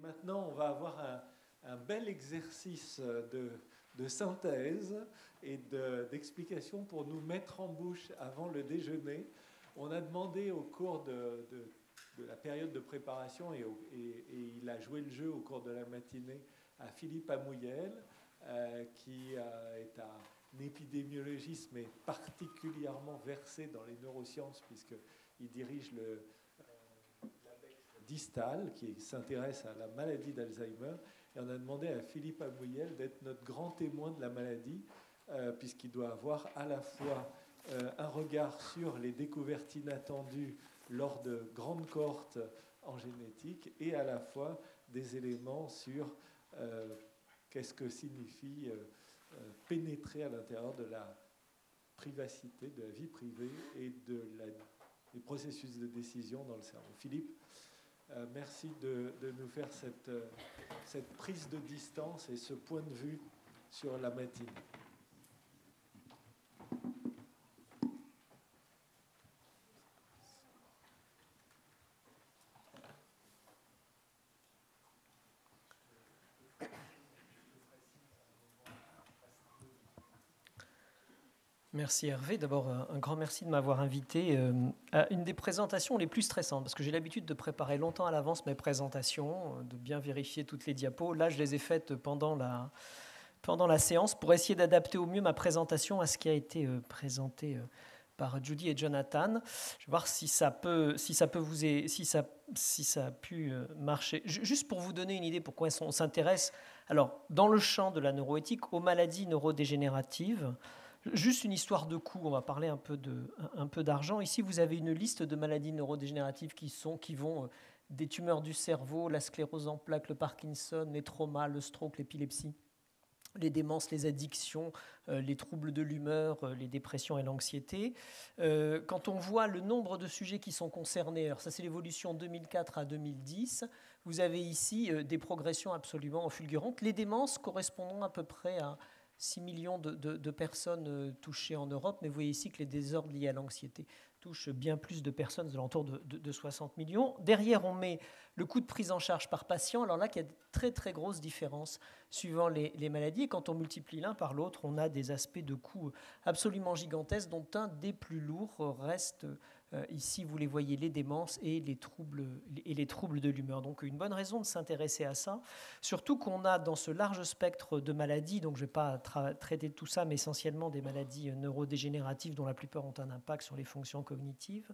maintenant, on va avoir un bel exercice de synthèse et d'explication pour nous mettre en bouche avant le déjeuner. On a demandé au cours de la période de préparation, et il a joué le jeu au cours de la matinée, à Philippe Amouyel, qui est un épidémiologiste, mais particulièrement versé dans les neurosciences, puisqu'il dirige Distal, qui s'intéresse à la maladie d'Alzheimer. Et on a demandé à Philippe Amouyel d'être notre grand témoin de la maladie, puisqu'il doit avoir à la fois un regard sur les découvertes inattendues lors de grandes cohortes en génétique, et à la fois des éléments sur qu'est-ce que signifie pénétrer à l'intérieur de la privacité, de la vie privée et des processus de décision dans le cerveau. Philippe, merci de nous faire cette prise de distance et ce point de vue sur la matinée. Merci Hervé. D'abord, un grand merci de m'avoir invité à une des présentations les plus stressantes, parce que j'ai l'habitude de préparer longtemps à l'avance mes présentations, de bien vérifier toutes les diapos. Là, je les ai faites pendant la séance pour essayer d'adapter au mieux ma présentation à ce qui a été présenté par Judy et Jonathan. Je vais voir si ça a pu marcher. Juste pour vous donner une idée pourquoi on s'intéresse, alors, dans le champ de la neuroéthique, aux maladies neurodégénératives. Juste une histoire de coût, on va parler un peu d'argent. Ici, vous avez une liste de maladies neurodégénératives qui vont des tumeurs du cerveau, la sclérose en plaques, le Parkinson, les traumas, le stroke, l'épilepsie, les démences, les addictions, les troubles de l'humeur, les dépressions et l'anxiété. Quand on voit le nombre de sujets qui sont concernés, alors ça c'est l'évolution 2004 à 2010, vous avez ici des progressions absolument fulgurantes. Les démences correspondant à peu près à 6 millions de personnes touchées en Europe, mais vous voyez ici que les désordres liés à l'anxiété touchent bien plus de personnes, aux alentours de 60 millions. Derrière, on met le coût de prise en charge par patient. Alors là, il y a de très très grosses différences suivant les maladies. Et quand on multiplie l'un par l'autre, on a des aspects de coûts absolument gigantesques, dont un des plus lourds reste ici, vous les voyez, les démences et les troubles de l'humeur. Donc une bonne raison de s'intéresser à ça, surtout qu'on a dans ce large spectre de maladies, donc je ne vais pas traiter de tout ça, mais essentiellement des maladies neurodégénératives dont la plupart ont un impact sur les fonctions cognitives.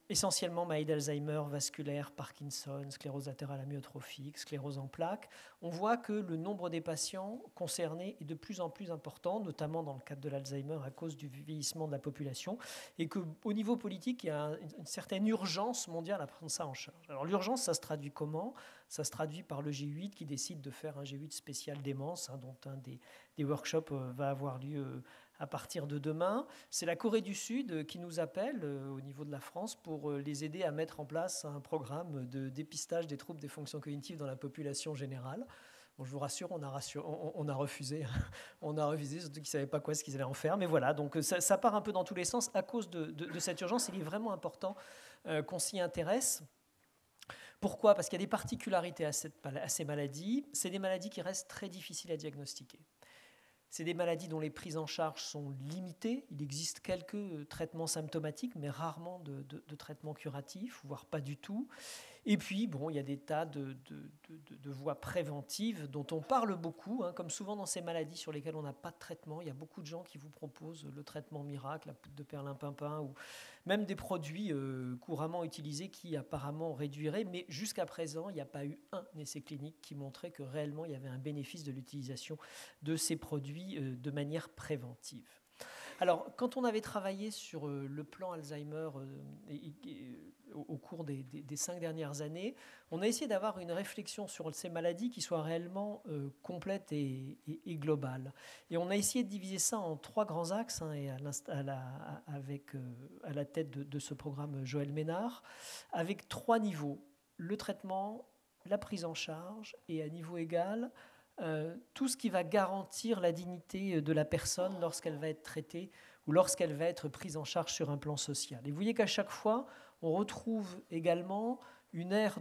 Essentiellement maladie d'Alzheimer, vasculaire, Parkinson, sclérose latérale amyotrophique, sclérose en plaques. On voit que le nombre des patients concernés est de plus en plus important, notamment dans le cadre de l'Alzheimer à cause du vieillissement de la population, et qu'au niveau politique, il y a une certaine urgence mondiale à prendre ça en charge. Alors l'urgence, ça se traduit comment ? Ça se traduit par le G8 qui décide de faire un G8 spécial démence, dont un des workshops va avoir lieu à partir de demain. C'est la Corée du Sud qui nous appelle au niveau de la France pour les aider à mettre en place un programme de dépistage des troubles des fonctions cognitives dans la population générale. Bon, je vous rassure, on a refusé. On a refusé, surtout qu'ils ne savaient pas ce qu'ils allaient en faire. Mais voilà, donc ça part un peu dans tous les sens à cause de cette urgence. Il est vraiment important qu'on s'y intéresse. Pourquoi ? Parce qu'il y a des particularités à ces maladies. C'est des maladies qui restent très difficiles à diagnostiquer. C'est des maladies dont les prises en charge sont limitées. Il existe quelques traitements symptomatiques, mais rarement de traitements curatifs, voire pas du tout. Et puis, bon, il y a des tas de voies préventives dont on parle beaucoup, comme souvent dans ces maladies sur lesquelles on n'a pas de traitement. Il y a beaucoup de gens qui vous proposent le traitement miracle, la poudre de perlimpinpin, ou même des produits couramment utilisés qui apparemment réduiraient. Mais jusqu'à présent, il n'y a pas eu un essai clinique qui montrait que réellement il y avait un bénéfice de l'utilisation de ces produits de manière préventive. Alors, quand on avait travaillé sur le plan Alzheimer au cours des 5 dernières années, on a essayé d'avoir une réflexion sur ces maladies qui soit réellement complète et globale. Et on a essayé de diviser ça en 3 grands axes, et avec à la tête de ce programme Joël Ménard, avec 3 niveaux. Le traitement, la prise en charge et à niveau égal, tout ce qui va garantir la dignité de la personne lorsqu'elle va être traitée ou lorsqu'elle va être prise en charge sur un plan social. Et vous voyez qu'à chaque fois, on retrouve également une aire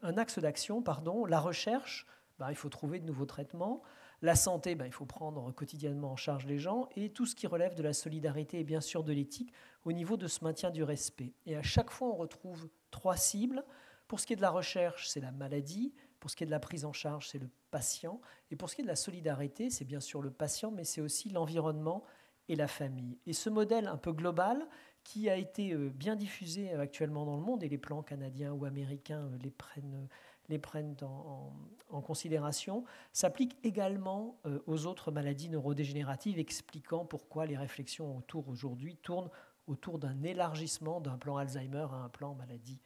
un axe d'action, la recherche, il faut trouver de nouveaux traitements, la santé, il faut prendre quotidiennement en charge les gens, et tout ce qui relève de la solidarité et bien sûr de l'éthique au niveau de ce maintien du respect. Et à chaque fois, on retrouve 3 cibles. Pour ce qui est de la recherche, c'est la maladie. Pour ce qui est de la prise en charge, c'est le patient. Et pour ce qui est de la solidarité, c'est bien sûr le patient, mais c'est aussi l'environnement et la famille. Et ce modèle un peu global, qui a été bien diffusé actuellement dans le monde, et les plans canadiens ou américains les prennent en considération, s'applique également aux autres maladies neurodégénératives, expliquant pourquoi les réflexions aujourd'hui tournent autour d'un élargissement d'un plan Alzheimer à un plan maladie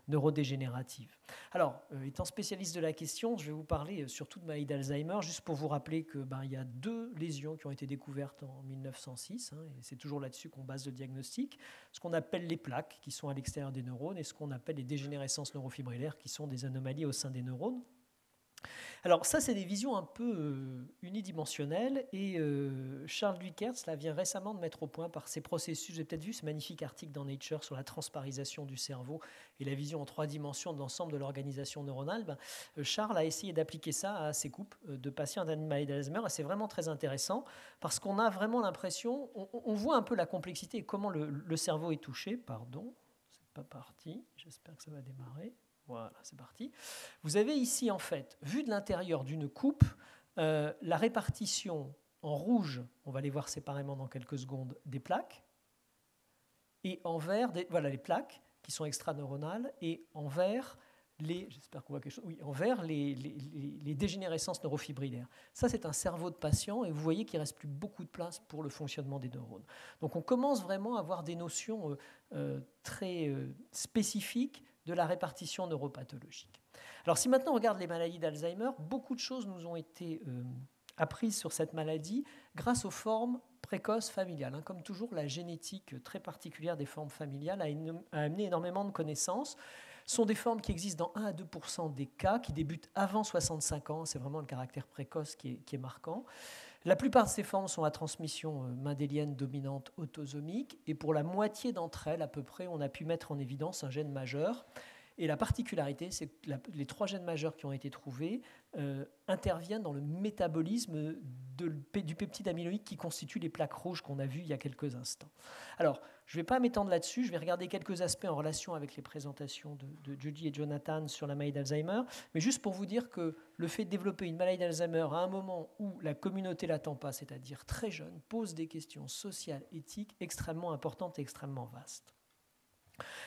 neurodégénérative. Alors, étant spécialiste de la question, je vais vous parler surtout de maladie d'Alzheimer, juste pour vous rappeler que il y a 2 lésions qui ont été découvertes en 1906, et c'est toujours là-dessus qu'on base le diagnostic, ce qu'on appelle les plaques qui sont à l'extérieur des neurones et ce qu'on appelle les dégénérescences neurofibrillaires qui sont des anomalies au sein des neurones. Alors ça, c'est des visions un peu unidimensionnelles, et Charles Duikertz vient récemment de mettre au point par ses processus, vous avez peut-être vu ce magnifique article dans Nature sur la transparisation du cerveau et la vision en 3 dimensions de l'ensemble de l'organisation neuronale. Charles a essayé d'appliquer ça à ses couples de patients maladie d'Alzheimer, et c'est vraiment très intéressant parce qu'on a vraiment l'impression, on voit un peu la complexité et comment le cerveau est touché. Pardon, c'est pas parti, j'espère que ça va démarrer. Voilà, c'est parti. Vous avez ici, en fait, vu de l'intérieur d'une coupe, la répartition en rouge, on va les voir séparément dans quelques secondes, des plaques, et en vert, voilà les plaques qui sont extraneuronales, et en vert, j'espère qu'on voit quelque chose, oui, en vert, les dégénérescences neurofibrillaires. Ça, c'est un cerveau de patient, et vous voyez qu'il ne reste plus beaucoup de place pour le fonctionnement des neurones. Donc on commence vraiment à avoir des notions très spécifiques de la répartition neuropathologique. Alors si maintenant on regarde les maladies d'Alzheimer, beaucoup de choses nous ont été apprises sur cette maladie grâce aux formes précoces familiales. Comme toujours, la génétique très particulière des formes familiales a amené énormément de connaissances. Ce sont des formes qui existent dans 1 à 2% des cas, qui débutent avant 65 ans. C'est vraiment le caractère précoce qui est marquant. La plupart de ces formes sont à transmission mendélienne dominante autosomique, et pour la moitié d'entre elles, à peu près, on a pu mettre en évidence un gène majeur. Et la particularité, c'est que les 3 gènes majeurs qui ont été trouvés interviennent dans le métabolisme du peptide amyloïde qui constitue les plaques rouges qu'on a vues il y a quelques instants. Alors, je ne vais pas m'étendre là-dessus, je vais regarder quelques aspects en relation avec les présentations de Judy et Jonathan sur la maladie d'Alzheimer, mais juste pour vous dire que le fait de développer une maladie d'Alzheimer à un moment où la communauté ne l'attend pas, c'est-à-dire très jeune, pose des questions sociales, éthiques extrêmement importantes et extrêmement vastes.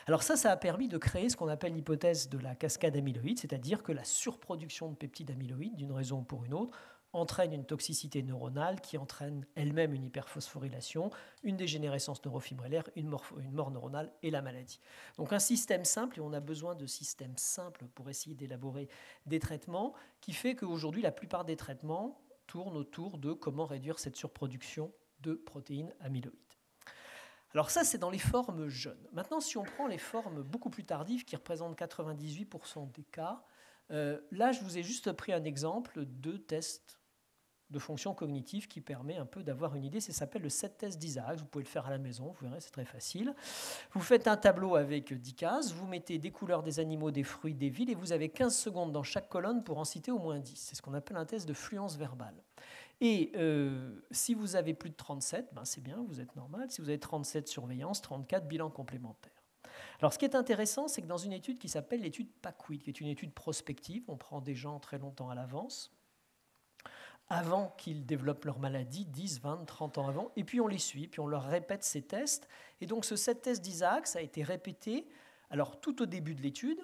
Alors ça a permis de créer ce qu'on appelle l'hypothèse de la cascade amyloïde, c'est-à-dire que la surproduction de peptides amyloïdes, d'une raison ou pour une autre, entraîne une toxicité neuronale qui entraîne elle-même une hyperphosphorylation, une dégénérescence neurofibrillaire, une mort neuronale et la maladie. Donc un système simple, et on a besoin de systèmes simples pour essayer d'élaborer des traitements, qui fait qu'aujourd'hui la plupart des traitements tournent autour de comment réduire cette surproduction de protéines amyloïdes. Alors ça, c'est dans les formes jeunes. Maintenant, si on prend les formes beaucoup plus tardives, qui représentent 98% des cas, là, je vous ai juste pris un exemple de test de fonction cognitive qui permet un peu d'avoir une idée. Ça s'appelle le 7 test d'Isaac. Vous pouvez le faire à la maison, vous verrez, c'est très facile. Vous faites un tableau avec 10 cases, vous mettez des couleurs, des animaux, des fruits, des villes, et vous avez 15 secondes dans chaque colonne pour en citer au moins 10. C'est ce qu'on appelle un test de fluence verbale. Et si vous avez plus de 37, c'est bien, vous êtes normal. Si vous avez 37, surveillance, 34, bilan complémentaire. Alors ce qui est intéressant, c'est que dans une étude qui s'appelle l'étude PACWID, qui est une étude prospective, on prend des gens très longtemps à l'avance, avant qu'ils développent leur maladie, 10, 20, 30 ans avant, et puis on les suit, puis on leur répète ces tests. Et donc ce 7 test d'Isaac, ça a été répété alors tout au début de l'étude,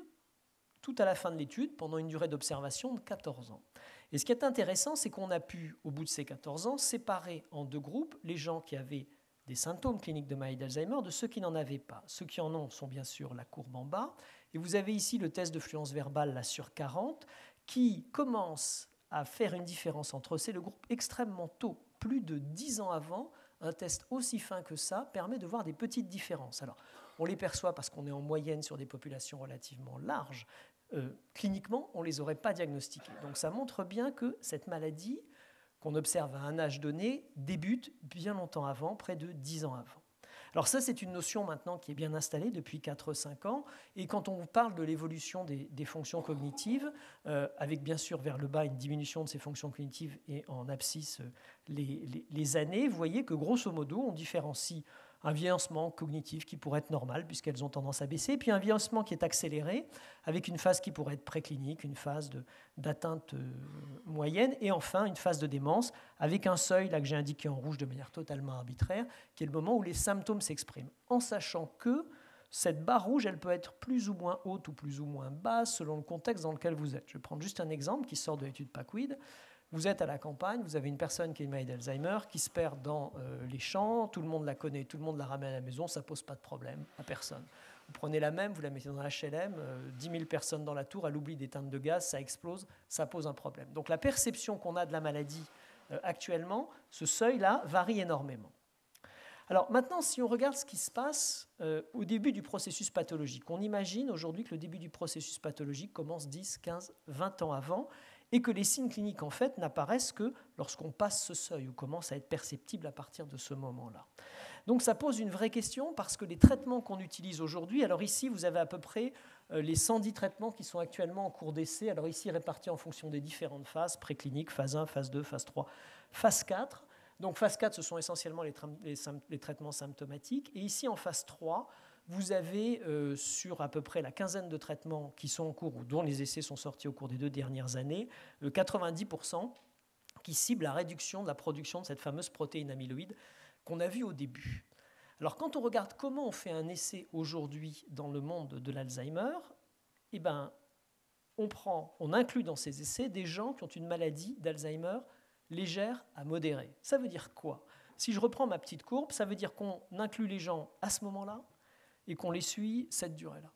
tout à la fin de l'étude, pendant une durée d'observation de 14 ans. Et ce qui est intéressant, c'est qu'on a pu, au bout de ces 14 ans, séparer en 2 groupes les gens qui avaient des symptômes cliniques de maladie d'Alzheimer de ceux qui n'en avaient pas. Ceux qui en ont sont bien sûr la courbe en bas. Et vous avez ici le test de fluence verbale là, sur 40 qui commence à faire une différence entre eux. C'est le groupe extrêmement tôt, plus de 10 ans avant. Un test aussi fin que ça permet de voir des petites différences. Alors, on les perçoit parce qu'on est en moyenne sur des populations relativement larges. Cliniquement, on ne les aurait pas diagnostiquées. Donc ça montre bien que cette maladie, qu'on observe à un âge donné, débute bien longtemps avant, près de 10 ans avant. Alors ça, c'est une notion maintenant qui est bien installée depuis 4-5 ans. Et quand on parle de l'évolution des fonctions cognitives, avec bien sûr vers le bas une diminution de ces fonctions cognitives et en abscisse les années, vous voyez que grosso modo, on différencie un vieillissement cognitif qui pourrait être normal puisqu'elles ont tendance à baisser, puis un vieillissement qui est accéléré avec une phase qui pourrait être préclinique, une phase d'atteinte moyenne, et enfin une phase de démence avec un seuil, là que j'ai indiqué en rouge de manière totalement arbitraire, qui est le moment où les symptômes s'expriment, en sachant que cette barre rouge, elle peut être plus ou moins haute ou plus ou moins basse selon le contexte dans lequel vous êtes. Je vais prendre juste un exemple qui sort de l'étude Packweed. Vous êtes à la campagne, vous avez une personne qui a une maladie d'Alzheimer, qui se perd dans les champs, tout le monde la connaît, tout le monde la ramène à la maison, ça ne pose pas de problème à personne. Vous prenez la même, vous la mettez dans HLM, 10 000 personnes dans la tour, elle oublie d'éteindre de gaz, ça explose, ça pose un problème. Donc la perception qu'on a de la maladie actuellement, ce seuil-là varie énormément. Alors maintenant, si on regarde ce qui se passe au début du processus pathologique, on imagine aujourd'hui que le début du processus pathologique commence 10, 15, 20 ans avant, et que les signes cliniques, en fait, n'apparaissent que lorsqu'on passe ce seuil ou commencent à être perceptibles à partir de ce moment-là. Donc ça pose une vraie question parce que les traitements qu'on utilise aujourd'hui, alors ici, vous avez à peu près les 110 traitements qui sont actuellement en cours d'essai, alors ici répartis en fonction des différentes phases, précliniques, phase 1, phase 2, phase 3, phase 4. Donc phase 4, ce sont essentiellement les traitements symptomatiques, et ici en phase 3, vous avez sur à peu près la quinzaine de traitements qui sont en cours ou dont les essais sont sortis au cours des 2 dernières années, 90% qui ciblent la réduction de la production de cette fameuse protéine amyloïde qu'on a vue au début. Alors quand on regarde comment on fait un essai aujourd'hui dans le monde de l'Alzheimer, eh ben, on inclut dans ces essais des gens qui ont une maladie d'Alzheimer légère à modérée. Ça veut dire quoi? Si je reprends ma petite courbe, ça veut dire qu'on inclut les gens à ce moment-là et qu'on les suit cette durée-là.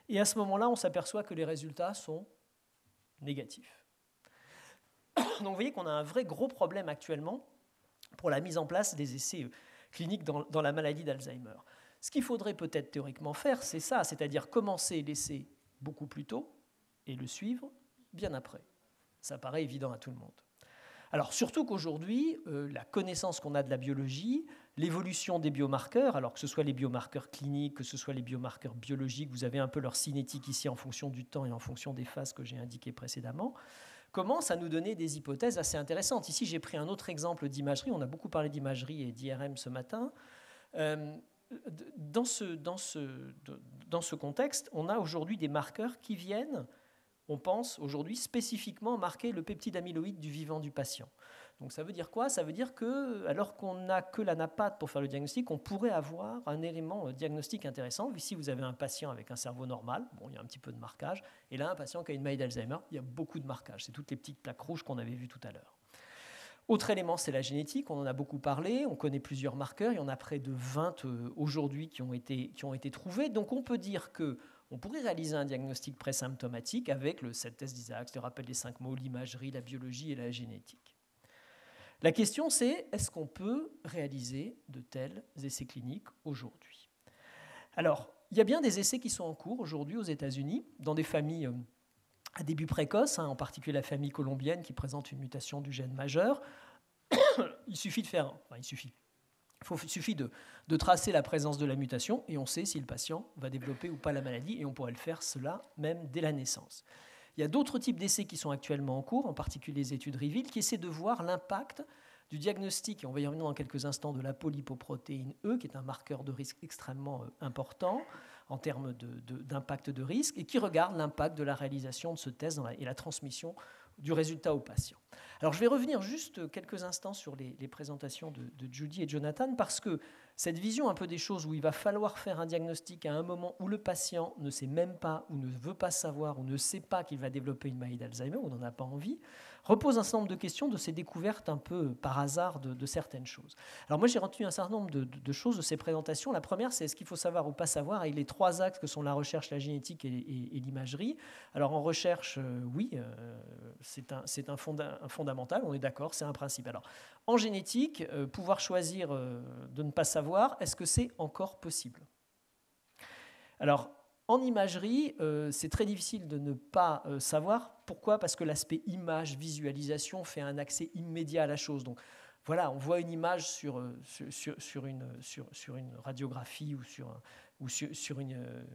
Et à ce moment-là, on s'aperçoit que les résultats sont négatifs. Donc vous voyez qu'on a un vrai gros problème actuellement pour la mise en place des essais cliniques dans la maladie d'Alzheimer. Ce qu'il faudrait peut-être théoriquement faire, c'est ça, c'est-à-dire commencer l'essai beaucoup plus tôt et le suivre bien après. Ça paraît évident à tout le monde. Alors surtout qu'aujourd'hui, la connaissance qu'on a de la biologie, l'évolution des biomarqueurs, alors que ce soit les biomarqueurs cliniques, que ce soit les biomarqueurs biologiques, vous avez un peu leur cinétique ici en fonction du temps et en fonction des phases que j'ai indiquées précédemment, commence à nous donner des hypothèses assez intéressantes. Ici, j'ai pris un autre exemple d'imagerie. On a beaucoup parlé d'imagerie et d'IRM ce matin. Dans ce contexte, on a aujourd'hui des marqueurs qui viennent, on pense aujourd'hui spécifiquement marquer le peptide amyloïde du vivant du patient. Donc ça veut dire quoi? Ça veut dire que, alors qu'on n'a que la NAPAT pour faire le diagnostic, on pourrait avoir un élément diagnostique intéressant. Ici, vous avez un patient avec un cerveau normal, bon, il y a un petit peu de marquage, et là, un patient qui a une maladie d'Alzheimer, il y a beaucoup de marquage. C'est toutes les petites plaques rouges qu'on avait vues tout à l'heure. Autre élément, c'est la génétique. On en a beaucoup parlé. On connaît plusieurs marqueurs. Il y en a près de 20 aujourd'hui qui ont été trouvés. Donc on peut dire qu'on pourrait réaliser un diagnostic présymptomatique avec le 7 tests d'Isaacs, le rappel des 5 mots, l'imagerie, la biologie et la génétique. La question, c'est est-ce qu'on peut réaliser de tels essais cliniques aujourd'hui? Alors, il y a bien des essais qui sont en cours aujourd'hui aux États-Unis, dans des familles à début précoce, en particulier la famille colombienne qui présente une mutation du gène majeur. Il suffit de tracer la présence de la mutation et on sait si le patient va développer ou pas la maladie, et on pourrait le faire cela même dès la naissance. Il y a d'autres types d'essais qui sont actuellement en cours, en particulier les études REVEAL, qui essaient de voir l'impact du diagnostic, et on va y revenir dans quelques instants, de l'apolipoprotéine E, qui est un marqueur de risque extrêmement important en termes d'impact de risque, et qui regarde l'impact de la réalisation de ce test et la transmission du résultat au patient. Alors je vais revenir juste quelques instants sur les présentations de Judy et Jonathan, parce que cette vision un peu des choses où il va falloir faire un diagnostic à un moment où le patient ne sait même pas ou ne veut pas savoir ou ne sait pas qu'il va développer une maladie d'Alzheimer ou n'en a pas envie, repose un certain nombre de questions de ces découvertes un peu par hasard de certaines choses. Alors moi j'ai retenu un certain nombre de choses de ces présentations. La première, c'est ce qu'il faut savoir ou pas savoir, et les 3 axes que sont la recherche, la génétique et l'imagerie. Alors en recherche, oui, c'est un fondamental, on est d'accord, c'est un principe. Alors en génétique, pouvoir choisir de ne pas savoir, est-ce que c'est encore possible? Alors, en imagerie, c'est très difficile de ne pas savoir. Pourquoi? Parce que l'aspect image, visualisation fait un accès immédiat à la chose. Donc, voilà, on voit une image sur une radiographie ou sur une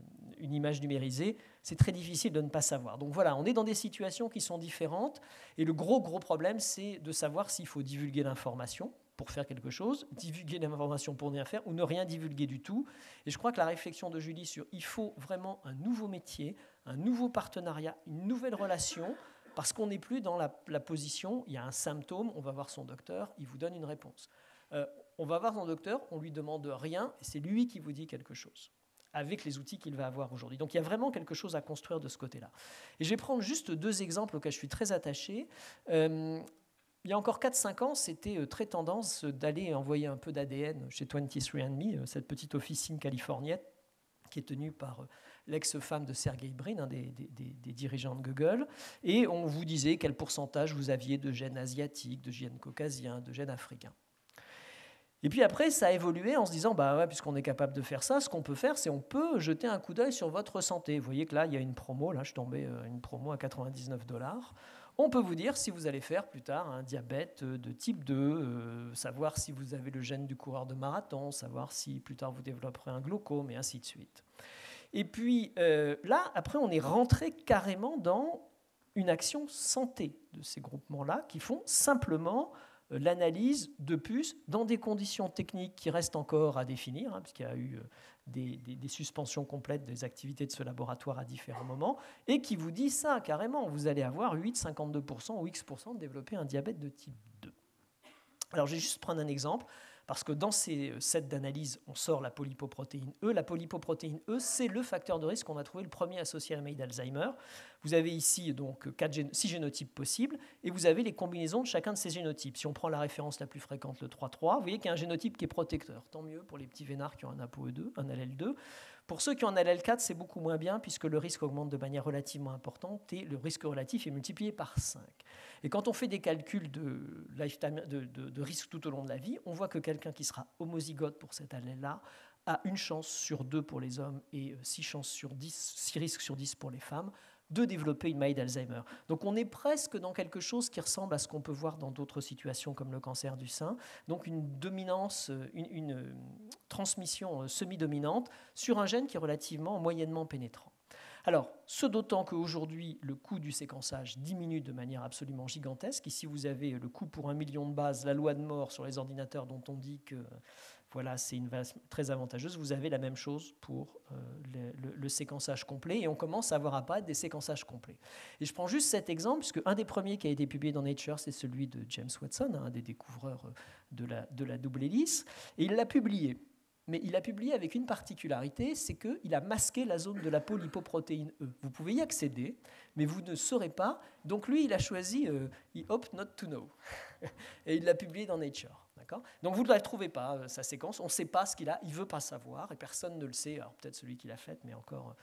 image numérisée, c'est très difficile de ne pas savoir. Donc voilà, on est dans des situations qui sont différentes, et le gros problème, c'est de savoir s'il faut divulguer l'information pour faire quelque chose, divulguer l'information pour rien faire, ou ne rien divulguer du tout. Et je crois que la réflexion de Julie sur il faut vraiment un nouveau métier, un nouveau partenariat, une nouvelle relation, parce qu'on n'est plus dans la position, il y a un symptôme, on va voir son docteur, il vous donne une réponse. On va voir son docteur, on ne lui demande rien, et c'est lui qui vous dit quelque chose, avec les outils qu'il va avoir aujourd'hui. Donc il y a vraiment quelque chose à construire de ce côté-là. Et je vais prendre juste 2 exemples auxquels je suis très attaché. Il y a encore 4-5 ans, c'était très tendance d'aller envoyer un peu d'ADN chez 23andMe, cette petite officine californienne, qui est tenue par l'ex-femme de Sergey Brin, un des dirigeants de Google, et on vous disait quel pourcentage vous aviez de gènes asiatiques, de gènes caucasiens, de gènes africains. Et puis après, ça a évolué en se disant, puisqu'on est capable de faire ça, ce qu'on peut faire, c'est on peut jeter un coup d'œil sur votre santé. Vous voyez que là, il y a une promo, là je tombais une promo à $99. On peut vous dire si vous allez faire plus tard un diabète de type 2, savoir si vous avez le gène du coureur de marathon, savoir si plus tard vous développerez un glaucome, et ainsi de suite. Et puis là, après, on est rentré carrément dans une action santé de ces groupements-là qui font simplement l'analyse de puces dans des conditions techniques qui restent encore à définir, puisqu'il y a eu des suspensions complètes des activités de ce laboratoire à différents moments, et qui vous dit ça carrément, vous allez avoir 8,52% ou X% de développer un diabète de type 2. Alors je vais juste prendre un exemple, parce que dans ces sets d'analyse, on sort la polypoprotéine E. La polypoprotéine E, c'est le facteur de risque qu'on a trouvé le premier associé à la maladie d'Alzheimer. Vous avez ici donc 6 génotypes possibles, et vous avez les combinaisons de chacun de ces génotypes. Si on prend la référence la plus fréquente, le 3,3, vous voyez qu'il y a un génotype qui est protecteur. Tant mieux pour les petits vénards qui ont un ApoE2, un allèle 2. Pour ceux qui ont un allèle 4, c'est beaucoup moins bien, puisque le risque augmente de manière relativement importante, et le risque relatif est multiplié par 5. Et quand on fait des calculs de risque tout au long de la vie, on voit que quelqu'un qui sera homozygote pour cet allèle-là a une chance sur 2 pour les hommes et 6 risques sur 10 pour les femmes de développer une maladie d'Alzheimer. Donc on est presque dans quelque chose qui ressemble à ce qu'on peut voir dans d'autres situations comme le cancer du sein, donc une dominance, une transmission semi-dominante sur un gène qui est relativement moyennement pénétrant. Alors, ce d'autant qu'aujourd'hui, le coût du séquençage diminue de manière absolument gigantesque. Ici, vous avez le coût pour 1 million de bases, la loi de Moore sur les ordinateurs dont on dit que voilà, c'est une base très avantageuse. Vous avez la même chose pour le séquençage complet, et on commence à avoir apparaître des séquençages complets. Et je prends juste cet exemple, puisque un des premiers qui a été publié dans Nature, c'est celui de James Watson, un des découvreurs de la double hélice, et il l'a publié. Mais il a publié avec une particularité, c'est qu'il a masqué la zone de la polypoprotéine E. Vous pouvez y accéder, mais vous ne saurez pas. Donc lui, il a choisi « He hoped not to know ». Et il l'a publié dans Nature. Donc vous ne la trouvez pas, sa séquence. On ne sait pas ce qu'il a, il ne veut pas savoir, et personne ne le sait. Alors peut-être celui qui l'a faite, mais encore,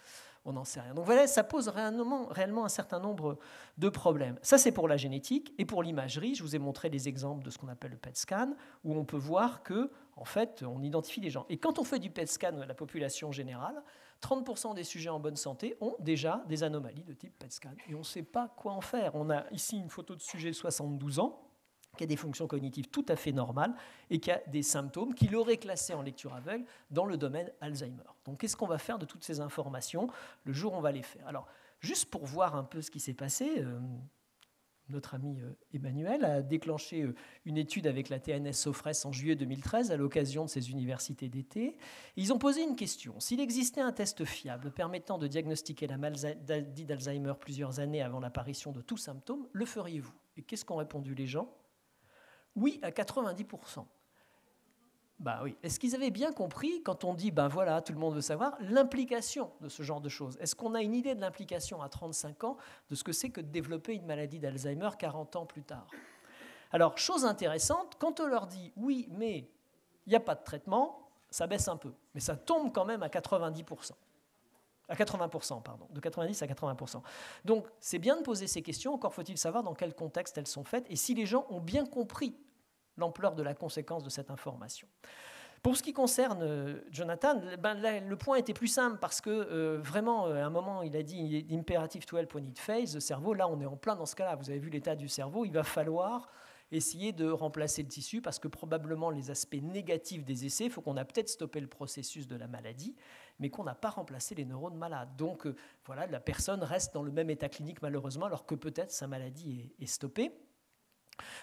on n'en sait rien. Donc voilà, ça pose réellement un certain nombre de problèmes. Ça, c'est pour la génétique. Et pour l'imagerie, je vous ai montré les exemples de ce qu'on appelle le PET scan, où on peut voir que, en fait, on identifie les gens. Et quand on fait du PET scan à la population générale, 30% des sujets en bonne santé ont déjà des anomalies de type PET scan. Et on ne sait pas quoi en faire. On a ici une photo de sujet de 72 ans, qui a des fonctions cognitives tout à fait normales et qui a des symptômes qu'il aurait classés en lecture aveugle dans le domaine Alzheimer. Donc qu'est-ce qu'on va faire de toutes ces informations le jour où on va les faire? Alors, juste pour voir un peu ce qui s'est passé, notre ami Emmanuel a déclenché une étude avec la TNS Sofres en juillet 2013 à l'occasion de ses universités d'été. Ils ont posé une question. S'il existait un test fiable permettant de diagnostiquer la maladie d'Alzheimer plusieurs années avant l'apparition de tout symptôme, le feriez-vous? Et qu'est-ce qu'ont répondu les gens? Oui, à 90%. Bah oui. Est-ce qu'ils avaient bien compris, quand on dit, ben voilà, tout le monde veut savoir, l'implication de ce genre de choses? Est-ce qu'on a une idée de l'implication à 35 ans de ce que c'est que de développer une maladie d'Alzheimer 40 ans plus tard? Alors, chose intéressante, quand on leur dit, oui, mais il n'y a pas de traitement, ça baisse un peu. Mais ça tombe quand même à 90%. À 80%, pardon, de 90 à 80%. Donc, c'est bien de poser ces questions, encore faut-il savoir dans quel contexte elles sont faites et si les gens ont bien compris l'ampleur de la conséquence de cette information. Pour ce qui concerne Jonathan, le point était plus simple parce que vraiment, à un moment, il a dit « imperative to help when it fails », le cerveau, là, on est en plein dans ce cas-là. Vous avez vu l'état du cerveau, il va falloir essayer de remplacer le tissu parce que probablement les aspects négatifs des essais, il faut qu'on a peut-être stoppé le processus de la maladie, mais qu'on n'a pas remplacé les neurones malades. Donc voilà, la personne reste dans le même état clinique malheureusement, alors que peut-être sa maladie est stoppée.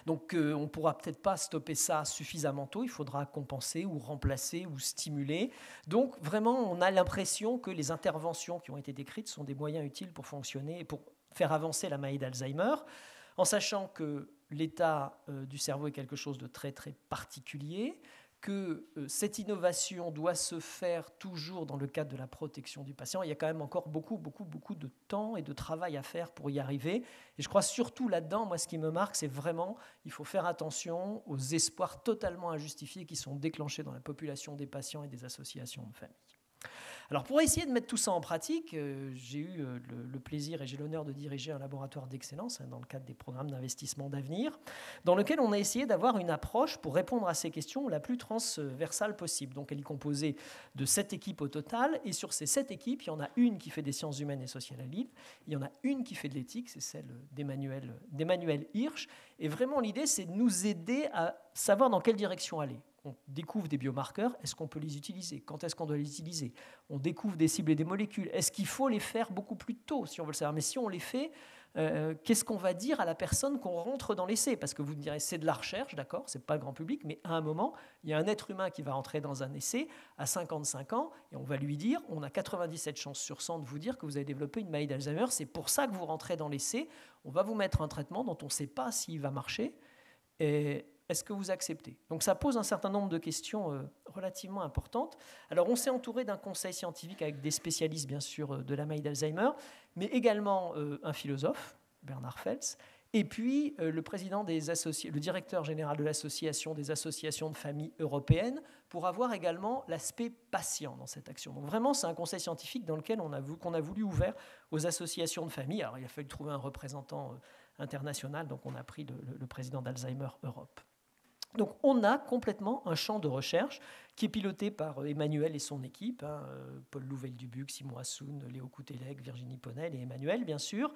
Donc on ne pourra peut-être pas stopper ça suffisamment tôt, il faudra compenser ou remplacer ou stimuler. Donc vraiment, on a l'impression que les interventions qui ont été décrites sont des moyens utiles pour fonctionner et pour faire avancer la maladie d'Alzheimer, en sachant que l'état du cerveau est quelque chose de très très particulier, que cette innovation doit se faire toujours dans le cadre de la protection du patient. Il y a quand même encore beaucoup de temps et de travail à faire pour y arriver. Et je crois surtout là-dedans, moi ce qui me marque, c'est vraiment, il faut faire attention aux espoirs totalement injustifiés qui sont déclenchés dans la population des patients et des associations de famille. Alors pour essayer de mettre tout ça en pratique, j'ai eu le plaisir et j'ai l'honneur de diriger un laboratoire d'excellence dans le cadre des programmes d'investissement d'avenir, dans lequel on a essayé d'avoir une approche pour répondre à ces questions la plus transversale possible. Donc elle est composée de 7 équipes au total, et sur ces 7 équipes, il y en a une qui fait des sciences humaines et sociales à Lille, il y en a une qui fait de l'éthique, c'est celle d'Emmanuel Hirsch, et vraiment l'idée c'est de nous aider à savoir dans quelle direction aller. On découvre des biomarqueurs, est-ce qu'on peut les utiliser? Quand est-ce qu'on doit les utiliser? On découvre des cibles et des molécules. Est-ce qu'il faut les faire beaucoup plus tôt, si on veut le savoir? Mais si on les fait, qu'est-ce qu'on va dire à la personne qu'on rentre dans l'essai? Parce que vous me direz, c'est de la recherche, d'accord, c'est pas le grand public, mais à un moment, il y a un être humain qui va rentrer dans un essai à 55 ans, et on va lui dire, on a 97 chances sur 100 de vous dire que vous avez développé une maladie d'Alzheimer, c'est pour ça que vous rentrez dans l'essai, on va vous mettre un traitement dont on ne sait pas s'il va marcher, et est-ce que vous acceptez? Donc ça pose un certain nombre de questions relativement importantes. Alors on s'est entouré d'un conseil scientifique avec des spécialistes bien sûr de la maladie d'Alzheimer, mais également un philosophe, Bernard Feltz, et puis le directeur général de l'Association des associations de familles européennes, pour avoir également l'aspect patient dans cette action. Donc vraiment, c'est un conseil scientifique dans lequel qu'on a voulu ouvert aux associations de familles. Alors il a fallu trouver un représentant international, donc on a pris le président d'Alzheimer Europe. Donc on a complètement un champ de recherche qui est piloté par Emmanuel et son équipe, Paul Louvel-Dubuc, Simon Assoun, Léo Coutelec, Virginie Ponel et Emmanuel bien sûr.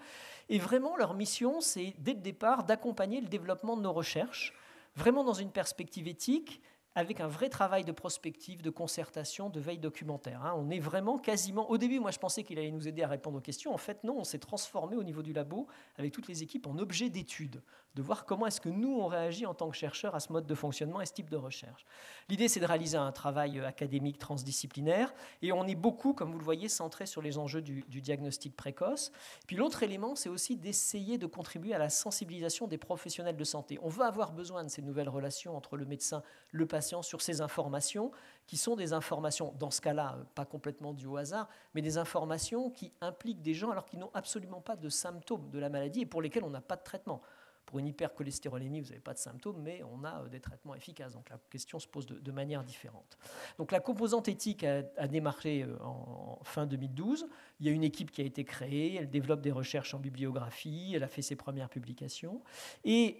Et vraiment leur mission, c'est dès le départ d'accompagner le développement de nos recherches, vraiment dans une perspective éthique, avec un vrai travail de prospective, de concertation, de veille documentaire. On est vraiment quasiment... Au début, moi, je pensais qu'il allait nous aider à répondre aux questions. En fait, non, on s'est transformé au niveau du labo, avec toutes les équipes, en objet d'étude, de voir comment est-ce que nous, on réagit en tant que chercheurs à ce mode de fonctionnement et ce type de recherche. L'idée, c'est de réaliser un travail académique transdisciplinaire, et on est beaucoup, comme vous le voyez, centré sur les enjeux du diagnostic précoce. Puis l'autre élément, c'est aussi d'essayer de contribuer à la sensibilisation des professionnels de santé. On veut avoir besoin de ces nouvelles relations entre le médecin, le patient, sur ces informations qui sont des informations, dans ce cas-là, pas complètement dues au hasard, mais des informations qui impliquent des gens alors qu'ils n'ont absolument pas de symptômes de la maladie et pour lesquels on n'a pas de traitement. Pour une hypercholestérolémie, vous n'avez pas de symptômes, mais on a des traitements efficaces. Donc la question se pose de manière différente. Donc la composante éthique a démarré en fin 2012. Il y a une équipe qui a été créée, elle développe des recherches en bibliographie, elle a fait ses premières publications. Et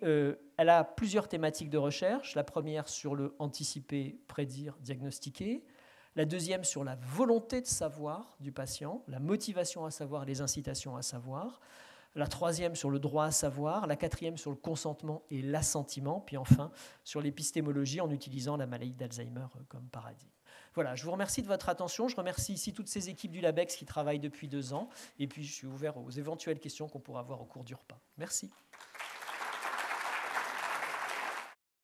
elle a plusieurs thématiques de recherche. La première sur le anticiper, prédire, diagnostiquer. La deuxième sur la volonté de savoir du patient, la motivation à savoir, les incitations à savoir. La troisième sur le droit à savoir, la quatrième sur le consentement et l'assentiment, puis enfin sur l'épistémologie en utilisant la maladie d'Alzheimer comme paradigme. Voilà, je vous remercie de votre attention. Je remercie ici toutes ces équipes du LabEx qui travaillent depuis 2 ans. Et puis je suis ouvert aux éventuelles questions qu'on pourra avoir au cours du repas. Merci.